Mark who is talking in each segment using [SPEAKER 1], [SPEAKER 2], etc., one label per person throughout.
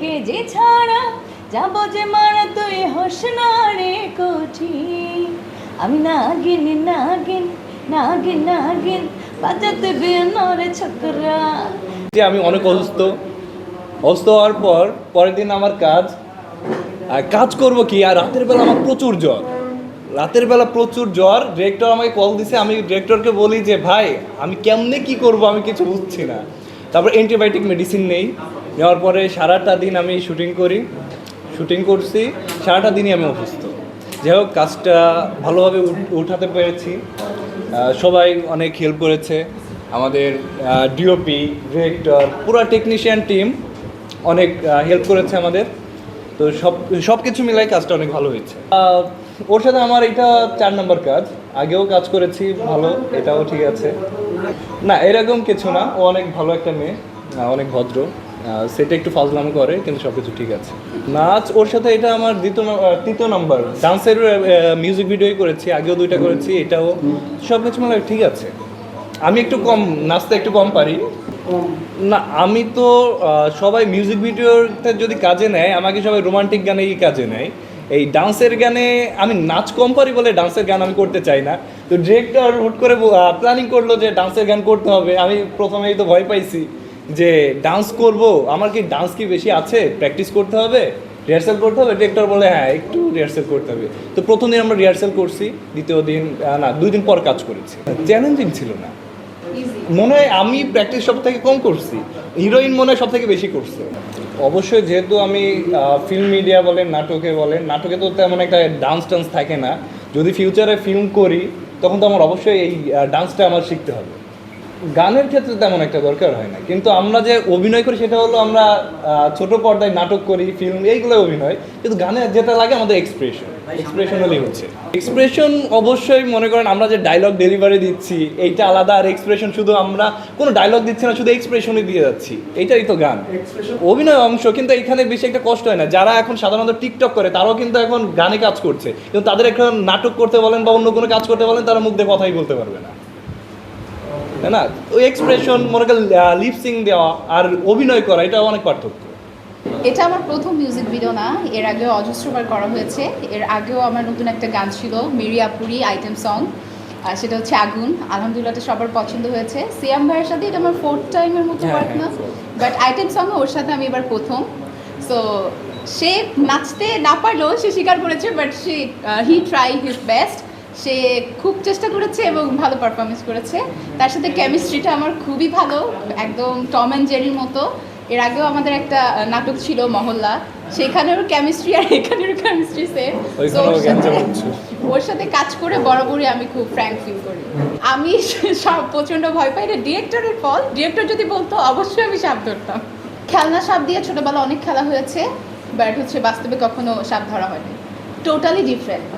[SPEAKER 1] তোকে যে ছাড়া যাব যে মারা তুই হোস না রে কঠিন। আমি নাগিন নাগিন নাগিন নাগিন বাজাতে বেনরে ছকরা।
[SPEAKER 2] যে আমি অনেক অসুস্থ হওয়ার পর পরের দিন আমার কাজ করব কি, আর রাতের বেলা আমার প্রচুর জ্বর। ডিরেক্টর আমাকে কল দিছে, আমি ডিরেক্টরকে বলি যে ভাই আমি কেমনে কি করব, আমি কিছু বুঝছি না। তারপর অ্যান্টিবায়োটিক মেডিসিন নেওয়ার পরে সারাটা দিন আমি শুটিং করছি, সারাটা দিনই আমি অসুস্থ। যাই হোক, কাজটা ভালোভাবে উঠাতে পেরেছি। সবাই অনেক হেল্প করেছে, আমাদের ডিওপি, ডিরেক্টর, পুরো টেকনিশিয়ান টিম অনেক হেল্প করেছে আমাদের। তো সব কিছু মিলাই কাজটা অনেক ভালো হয়েছে। ওর সাথে আমার এটা 4 নম্বর কাজ। আগেও কাজ করেছি ভালো, এটাও ঠিক আছে। না, এরকম কিছু না, ও অনেক ভালো একটা মেয়ে, অনেক ভদ্র। সেটা একটু ফাজলামো করে, কিন্তু সব কিছু ঠিক আছে। নাচ ওর সাথে এটা আমার তৃতীয় নম্বর। ডান্সের মিউজিক ভিডিওই করেছি, আগেও 2টা করেছি, এটাও সব কিছু মানে ঠিক আছে। আমি নাচতে একটু কম পারি না। আমি তো সবাই মিউজিক ভিডিওতে যদি কাজে নেয়, আমাকে সবাই রোমান্টিক গানেই কাজে নেয়। এই ডান্সের গানে আমি নাচ কম পারি বলে ডান্সের গান আমি করতে চাই না। তো ডিরেক্টর হুট করে প্ল্যানিং করলো যে ডান্সের গান করতে হবে। আমি প্রথমেই তো ভয় পাইছি যে ডান্স করব, আমার কি ডান্স কি বেশি আছে, প্র্যাকটিস করতে হবে, রিহার্সাল করতে হবে। ডিরেক্টর বলে হ্যাঁ একটু রিহার্সাল করতে হবে। তো প্রথম দিন আমরা রিহার্সাল করছি, দ্বিতীয় দিন 2 দিন পর কাজ করেছি। চ্যালেঞ্জিং ছিল না মনে হয়, আমি প্র্যাকটিস সব থেকে কম করছি, হিরোইন মনে হয় সব থেকে বেশি করছে। অবশ্যই, যেহেতু আমি ফিল্ম মিডিয়া বলেন, নাটকে তো তেমন একটা ডান্স থাকে না। যদি ফিউচারে ফিল্ম করি তখন তো আমার অবশ্যই এই ডান্সটা আমার শিখতে হবে। গানের ক্ষেত্রে তেমন একটা দরকার হয় না, কিন্তু আমরা যে অভিনয় করি সেটা হলো আমরা ছোট পর্দায় নাটক করি, ফিল্ম, এইগুলো অভিনয়। কিন্তু গানে যেটা লাগে আমাদের এক্সপ্রেশন হলেই হচ্ছে। এক্সপ্রেশন অবশ্যই মনে করেন আমরা যে ডায়লগ ডেলিভারি দিচ্ছি এইটা আলাদা, আর এক্সপ্রেশন শুধু আমরা কোনো ডায়লগ দিচ্ছি না, শুধু এক্সপ্রেশনই দিয়ে যাচ্ছি, এইটাই তো গান। অভিনয় অংশ, কিন্তু এখানে বেশি একটা কষ্ট হয় না। যারা এখন সাধারণত টিকটক করে তারাও কিন্তু এখন গানে কাজ করছে, কিন্তু তাদের এখন নাটক করতে বলেন বা অন্য কোনো কাজ করতে বলেন, তারা মুখ দিয়ে কথাই বলতে পারবে না, তাই না? ওই এক্সপ্রেশন মনে করেন লিপসিং দেওয়া আর অভিনয় করা, এটা অনেক পার্থক্য।
[SPEAKER 3] এটা আমার প্রথম মিউজিক ভিডিও না, এর আগেও অজস্রবার করা হয়েছে। এর আগেও আমার নতুন একটা গান ছিল মিরিয়াপুরি আইটেম সং, সেটা হচ্ছে আগুন। আলহামদুলিল্লাহ এটা সবার পছন্দ হয়েছে। সিয়াম ভাইয়ের সাথে এটা আমার 4th টাইমের মতো ওয়ার্ক না, বাট আইটেম সং ওর সাথে আমি এবার প্রথম। সো সে নাচতে না পারলেও সে স্বীকার করেছে, but he try his best. সে খুব চেষ্টা করেছে এবং ভালো পারফরমেন্স করেছে। তার সাথে কেমিস্ট্রিটা আমার খুবই ভালো, একদম টম অ্যান্ড জেরির মতো। এর আগেও আমাদের একটা নাটক ছিল মহল্লা, সেখানেরও কেমিস্ট্রি আর এখানেরও কেমিস্ট্রি সেম। ওর সাথে কাজ করে বরাবরই আমি খুব ফ্র্যাঙ্ক ফিল করি। আমি সব প্রচণ্ড ভয় পাই, এটা ডিরেক্টরের ফল। ডিরেক্টর যদি বলতো অবশ্যই আমি সাপ ধরতাম। খেলনা সাপ দিয়ে ছোটোবেলা অনেক খেলা হয়েছে, বাট হচ্ছে বাস্তবে কখনো সাপ ধরা হয়নি। Totally different.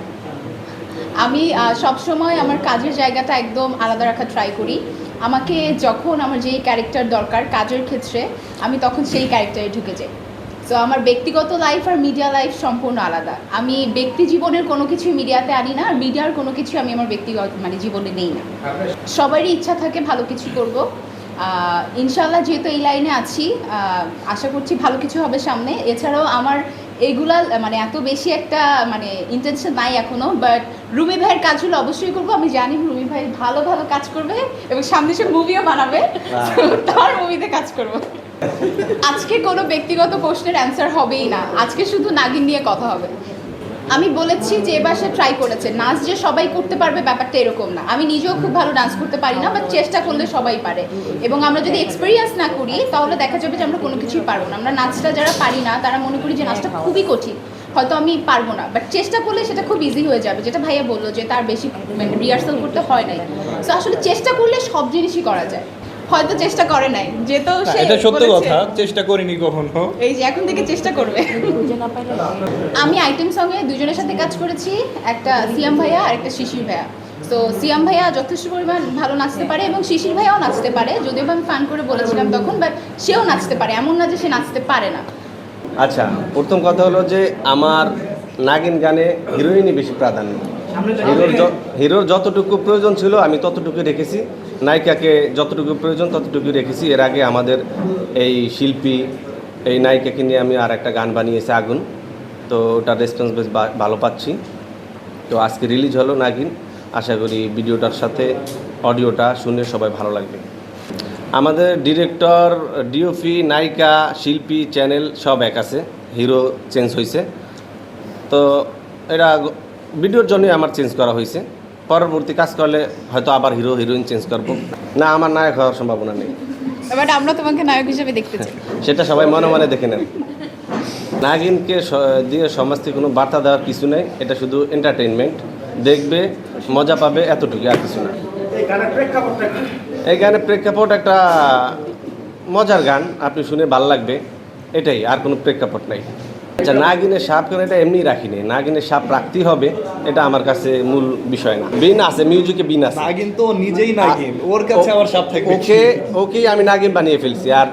[SPEAKER 3] আমি সবসময় আমার কাজের জায়গাটা একদম আলাদা রাখার ট্রাই করি। আমাকে যখন আমার যেই ক্যারেক্টার দরকার কাজের ক্ষেত্রে, আমি তখন সেই ক্যারেক্টারে ঢুকে যাই। সো আমার ব্যক্তিগত লাইফ আর মিডিয়া লাইফ সম্পূর্ণ আলাদা। আমি ব্যক্তি জীবনের কোনো কিছু মিডিয়াতে আনি না, আর মিডিয়ার কোনো কিছু আমি আমার ব্যক্তিগত জীবনে নেই না। সবারই ইচ্ছা থাকে ভালো কিছু করব। ইনশাআল্লাহ যেহেতু এই লাইনে আছি, আশা করছি ভালো কিছু হবে সামনে। এছাড়াও আমার এইগুলা এত বেশি একটা ইন্টেনশন নাই এখনও, বাট রুমি ভাইয়ের কাজগুলো অবশ্যই করবো। আমি জানি রুমি ভাই ভালো ভালো কাজ করবে এবং সামনে সে মুভিও বানাবে, তার মুভিতে কাজ করবো। আজকে কোনো ব্যক্তিগত প্রশ্নের অ্যান্সার হবেই না, আজকে শুধু নাগিন নিয়ে কথা হবে। আমি বলেছি যে এবার সে ট্রাই করেছে। নাচ যে সবাই করতে পারবে ব্যাপারটা এরকম না। আমি নিজেও খুব ভালো ডান্স করতে পারি না, বাট চেষ্টা করলে সবাই পারে। এবং আমরা যদি এক্সপিরিয়েন্স না করি তাহলে দেখা যাবে যে আমরা কোনো কিছুই পারবো না। আমরা নাচটা যারা পারি না তারা মনে করি যে নাচটা খুবই কঠিন, হয়তো আমি পারবো না, বাট চেষ্টা করলে সেটা খুব ইজি হয়ে যাবে। যেটা ভাইয়া বললো যে তার বেশি রিহার্সাল করতে হয় নাই। সো আসলে চেষ্টা করলে সব জিনিসই করা যায়। হয়তো চেষ্টা করে নাই, যেহেতু
[SPEAKER 2] এটা সত্য কথা, চেষ্টা করিনি কখনো।
[SPEAKER 3] এই যে এখন থেকে চেষ্টা করবে। আমি আইটেম সঙ্গে দুজনের সাথে কাজ করেছি, একটা সিয়াম ভাইয়া আর একটা শিশির ভাইয়া। তো সিয়াম ভাইয়া যথেষ্ট পরিমাণ ভালো নাচতে পারে এবং শিশির ভাইয়াও নাচতে পারে, যদিও আমি ফান করে বলেছিলাম তখন, বাট সেও নাচতে পারে, এমন না যে সে নাচতে পারে না।
[SPEAKER 4] আচ্ছা, প্রথম কথা হলো যে আমার নাগিন গানে হিরোইনই বেশি প্রাধান্য। হিরোর যতটুকু প্রয়োজন ছিল আমি ততটুকু রেখেছি, নায়িকাকে যতটুকু প্রয়োজন ততটুকু রেখেছি। এর আগে আমাদের এই শিল্পী এই নায়িকাকে নিয়ে আমি আর একটা গান বানিয়েছি আগুন, তো ওটার রেসপন্স বেশ ভালো পাচ্ছি। তো আজকে রিলিজ হলো নাগিন, আশা করি ভিডিওটার সাথে অডিওটা শুনে সবাই ভালো লাগবে। আমাদের ডিরেক্টর, ডিওপি, নায়িকা, শিল্পী, চ্যানেল সব এক আছে, হিরো চেঞ্জ হয়েছে। তো এটা ভিডিওর জন্যই আমার চেঞ্জ করা হয়েছে, পরবর্তী কাজ করলে হয়তো আবার হিরো হিরোইন চেঞ্জ করবো। না, আমার নায়ক হওয়ার সম্ভাবনা নেই,
[SPEAKER 3] বাট আমরা তোমাকে নায়ক হিসেবে দেখতে চাই।
[SPEAKER 4] সেটা সবাই মনে মনে দেখে নেন। নাগিনকে দিয়ে সমাজ থেকে কোনো বার্তা দেওয়ার কিছু নেই, এটা শুধু এন্টারটেইনমেন্ট, দেখবে মজা পাবে, এতটুকু, আর কিছু না। এই গানের প্রেক্ষাপট একটা মজার গান, আপনি শুনে ভালো লাগবে, এটাই, আর কোনো প্রেক্ষাপট নাই। আচ্ছা, নাগিনের সাপ কেন, এটা এমনি রাখিনি, নাগিনের সাপ রাখতেই হবে, এটা আমার কাছে মূল বিষয় না। বিন আছে, মিউজিকে বিন আছে,
[SPEAKER 2] নাগিন তো নিজেই নাগিন, ওর কাছে আবার সাপ থাকবে।
[SPEAKER 4] ওকেই আমি নাগিন বানিয়ে ফেলছি, আর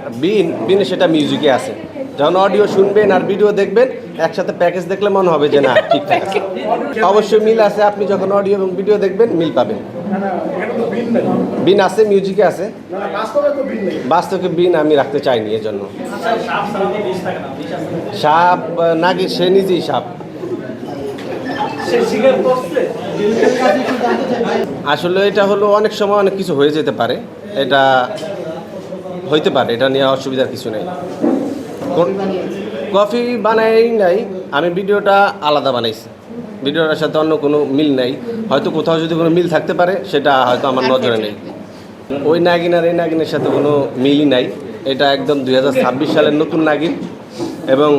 [SPEAKER 4] বিনে সেটা মিউজিকে আছে। যখন অডিও শুনবেন আর ভিডিও দেখবেন, একসাথে প্যাকেজ দেখলে মনে হবে যে না ঠিকঠাক আছে। অবশ্যই মিল আছে, আপনি যখন অডিও এবং ভিডিও দেখবেন মিল পাবেন। বিন আছে, মিউজিকে আছে, বাস্তবে বিন আমি রাখতে চাইনি, এজন্য। সাপ নাগিন সে নিজেই সাপ। আসলে এটা হলো অনেক সময় অনেক কিছু হয়ে যেতে পারে, এটা হইতে পারে, এটা নিয়ে অসুবিধার কিছু নেই। কফি বানাই নাই, আমি ভিডিওটা আলাদা বানাইছি, ভিডিওটার সাথে অন্য কোনো মিল নাই। হয়তো কোথাও যদি কোনো মিল থাকতে পারে, সেটা হয়তো আমার নজরে নেই। ওই নাগিন আর এই নাগিনের সাথে কোনো মিলই নাই, এটা একদম 2026 সালের নতুন নাগিন, এবং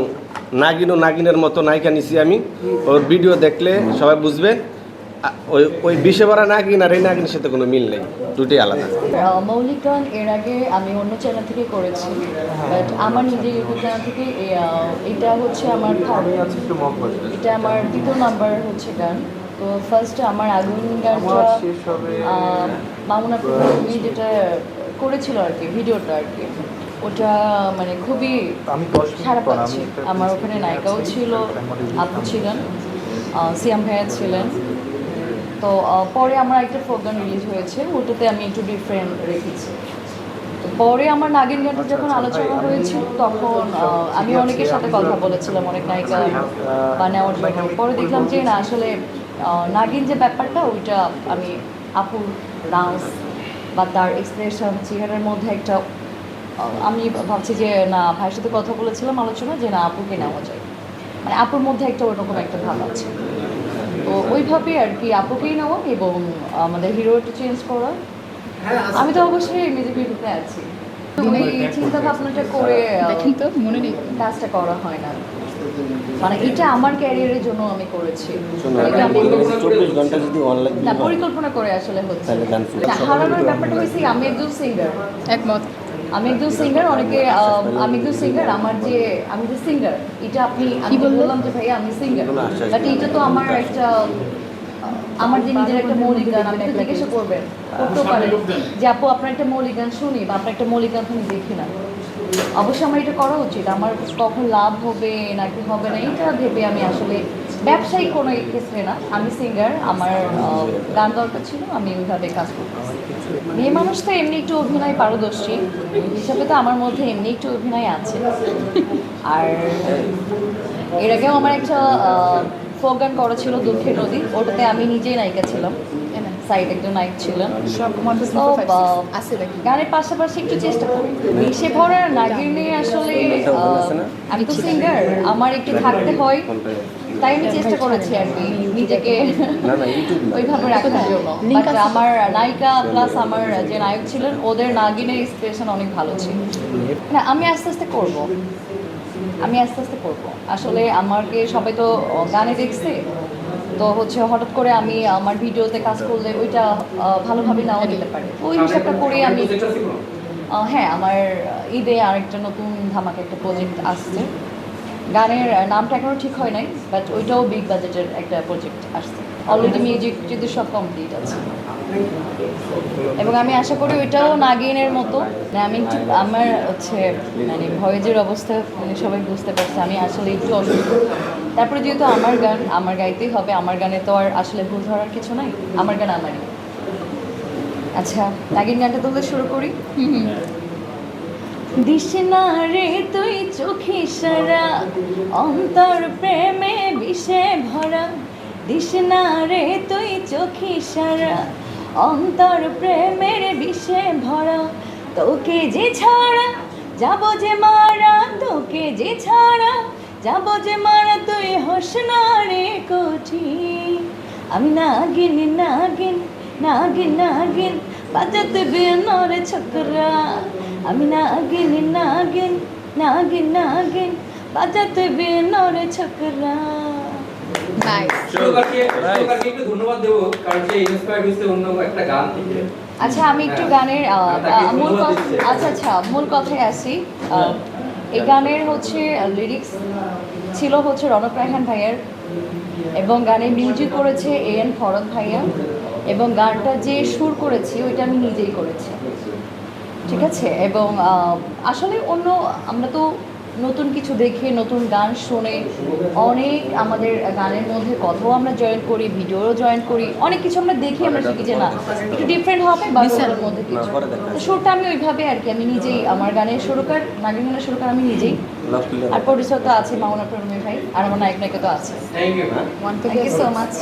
[SPEAKER 4] নাগিন ও নাগিনের মতো নায়িকা নিছি আমি। ওর ভিডিও দেখলে সবাই বুঝবে ওই বিষে ভরা নাগিন আর এই নাগিনের সাথে কোনো মিল নেই, দুটোই আলাদা।
[SPEAKER 1] মৌলিক গান এর আগে আমি অন্য চ্যানেল থেকে করেছি, বাট আমার নিজের ইউটিউব চ্যানেল থেকে এটা হচ্ছে আমার এটা আমার দ্বিতীয় নাম্বার হচ্ছে গান। তো ফার্স্ট আমার আগুন গানটা মামুনা তুমি যেটা করেছিল আর কি, ভিডিওটা আর কি, ওটা মানে খুবই খারাপ পাচ্ছি। আমার ওখানে নায়িকাও ছিল, আপু ছিলেন, সিয়াম ভাইয়া ছিলেন। তো পরে আমার একটা ফোক গান রিলিজ হয়েছে, ওটাতে আমি একটু ডিফারেন্ট রেখেছি। তো পরে আমার নাগিন গানটা যখন আলোচনা হয়েছিল, তখন আমি অনেকের সাথে কথা বলেছিলাম, অনেক নায়িকা বা নেওয়ার জন্য। পরে দেখলাম যে না, আসলে নাগিন যে ব্যাপারটা, ওইটা আমি আপুর ডান্স বা তার এক্সপ্রেশন, চেহারার মধ্যে একটা আমি ভাবছি যে না, ভাইয়ের সাথে কথা বলেছিলাম আলোচনা, যে না আপুকে নেওয়া যায়, মানে আপুর মধ্যে একটা ওরকম একটা ভাব আছে। তো ওইভাবে আর কি আপুকেই নেওয়া এবং আমাদের হিরোটা চেঞ্জ করা। আমি তো অবশ্যই মিউজিক ভিডিওতে আছি, এই চিন্তা ভাবনাটা করে
[SPEAKER 3] দেখেন তো মনে নেই
[SPEAKER 1] কাজটা করা হয় না, মানে এটা আমার ক্যারিয়ারের জন্য আমি করেছি। এটা আমি
[SPEAKER 4] 24 ঘন্টা যদি অনলাইন
[SPEAKER 1] না পরিকল্পনা করে আসলে হচ্ছে
[SPEAKER 4] তাহলে গান
[SPEAKER 1] না। হারানোর ব্যাপারটা হয়েছে, আমি একজন সিঙ্গার,
[SPEAKER 3] একমত।
[SPEAKER 1] আমি একজন সিঙ্গার, অনেকে আমি একজন সিঙ্গার, আমি যে সিঙ্গার, এটা আমি বললাম যে ভাইয়া আমি সিঙ্গার, বাট এটা তো আমার একটা আমার যে নিজের একটা মৌলিক গান, আপনি জিজ্ঞাসা করবেন, করতেও পারেন যে আপু আপনার একটা মৌলিক গান শুনি বা আপনার একটা মৌলিক গান আমি দেখি না। অবশ্যই আমার এটা করা উচিত, আমার কখন লাভ হবে নাকি হবে না এটা ভেবে আমি আসলে ব্যবসায়িক কোনো ক্ষেত্রে না, আমি সিঙ্গার, আমার গান দরকার ছিল, আমি ওইভাবে কাজ করতেছি। মেয়ে মানুষ তো এমনি একটু অভিনয় পারদর্শী হিসাবে তো আমার মধ্যে এমনি একটু অভিনয় আছে। আর এর আগেও আমার একটা ফোক গান করা ছিল দুঃখের নদী, ওটাতে আমি নিজেই নায়িকা ছিলাম, সাইড একজন নায়ক ছিলেন। গানের পাশাপাশি একটু চেষ্টা করি, মিশে ভরা নাগিন নিয়ে আসলে আমি তো সিঙ্গার, আমার একটু থাকতে হয়, তাই আমি চেষ্টা করেছি আর কি নিজেকে ওইভাবে রাখার জন্য। বাট আমার নায়িকা প্লাস আমার যে নায়ক ছিলেন, ওদের নাগিনের এক্সপ্রেশন অনেক ভালো ছিল। না, আমি আস্তে আস্তে করবো, আসলে আমাকে সবাই তো গানে দেখছে, তো হচ্ছে হঠাৎ করে আমি আমার ভিডিওতে কাজ করলে ওইটা ভালোভাবে নাও নিতে পারে, ওই হিসাবটা করে আমি হ্যাঁ, আমার ঈদে আরেকটা নতুন ধামাকা একটা প্রজেক্ট আসছে, গানের নামটা এখনও ঠিক হয় নাই, বাট ওইটাও বিগ বাজেটের একটা প্রজেক্ট আসছে, অলরেডি মিউজিক যদি সব কমপ্লিট আছে, এবং আমি আশা করি ওইটাও নাগিনের মতো। আমি একটু আমার হচ্ছে মানে ভয়েজের অবস্থা মানে সবাই বুঝতে পারছে, আমি আসলে একটু অসুস্থ। তারপরে যেহেতু আমার গান আমার গাইতেই হবে, আমার গানে তো আর আসলে ভুল ধরার কিছু নাই, আমার গান আমারই। আচ্ছা, নাগিন গানটা তাহলে শুরু করি। দিস না রে তুই চোখে সারা অন্তর প্রেমে বিষে ভরা দিস না রে তুই চোখে সারা অন্তর প্রেমের বিষে ভরা তোকে যে ছাড়া যাব যে মারা তোকে যে ছাড়া যাব যে মারা তুই হোস না রে কঠিন আমি নাগিন নাগিন নাগিন নাগিন বাজাতে বিনরে ছকরা আমি নাগিন নাগিন নাগিন নাগিন বাজাতে বিনরে ছকরা
[SPEAKER 3] নাইস।
[SPEAKER 5] শুভকারকে একটু ধন্যবাদ দেবো কারণ সে ইন্সপায়ার্ড হয়েছে অন্য একটা গান থেকে।
[SPEAKER 1] আচ্ছা আমি একটু গানের মূল কথা আচ্ছা মূল কথায় আসি এই গানের হচ্ছে লিরিক্স ছিল হচ্ছে রনক রায়হান ভাইয়ের এবং গানের মিউজিক করেছে এএন ফরদ ভাইয়া এবং গানটা যে সুর করেছি ওইটা আমি নিজেই করেছি, ঠিক আছে। এবং আসলে অন্য আমরা তো নতুন কিছু দেখে নতুন গান শুনে অনেক আমাদের গানের মধ্যে কথাও আমরা জয়েন করি, ভিডিওও জয়েন করি, অনেক কিছু আমরা দেখি আমরা শিখি যে না একটু ডিফারেন্ট হবে বা ওর মধ্যে কিছু। তো সুরটা আমি ওইভাবে আর কি আমি নিজেই আমার গানের সুরকার নাগিন গানের সুরকার আমি নিজেই, আর প্রডিউসার তো আছে মামুনা প্রণয় ভাই, আর আমার নায়ক নায়িকা তো আছে।
[SPEAKER 5] Thank you.
[SPEAKER 3] One
[SPEAKER 1] thank you so much.